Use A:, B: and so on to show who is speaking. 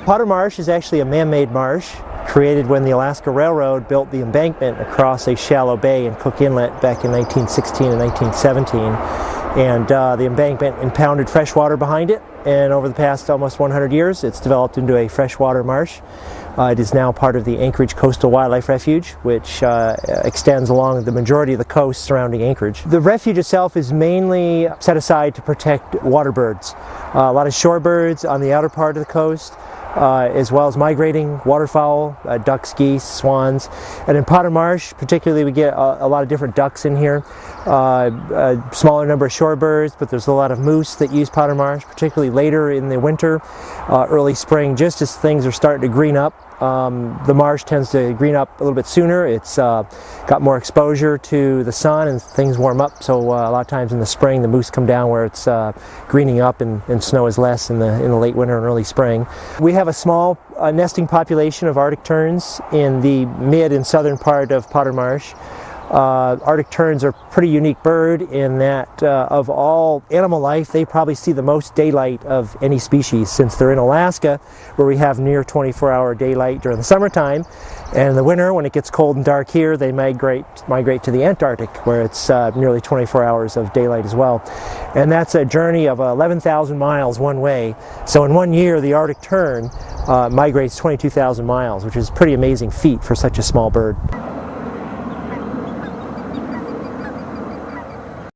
A: Potter Marsh is actually a man-made marsh created when the Alaska Railroad built the embankment across a shallow bay in Cook Inlet back in 1916 and 1917. And the embankment impounded fresh water behind it, and over the past almost 100 years it's developed into a freshwater marsh. It is now part of the Anchorage Coastal Wildlife Refuge, which extends along the majority of the coast surrounding Anchorage. The refuge itself is mainly set aside to protect water birds. A lot of shorebirds on the outer part of the coast, as well as migrating waterfowl, ducks, geese, swans. And in Potter Marsh particularly, we get a lot of different ducks in here. A smaller number of shorebirds, but there's a lot of moose that use Potter Marsh, particularly later in the winter, early spring, just as things are starting to green up. The marsh tends to green up a little bit sooner. It's got more exposure to the sun and things warm up, so a lot of times in the spring the moose come down where it's greening up and snow is less in the late winter and early spring. We have a small nesting population of Arctic terns in the mid and southern part of Potter Marsh. Arctic terns are a pretty unique bird in that of all animal life, they probably see the most daylight of any species, since they're in Alaska, where we have near 24-hour daylight during the summertime. And in the winter, when it gets cold and dark here, they migrate to the Antarctic, where it's nearly 24 hours of daylight as well. And that's a journey of 11,000 miles one way. So in 1 year, the Arctic tern migrates 22,000 miles, which is a pretty amazing feat for such a small bird.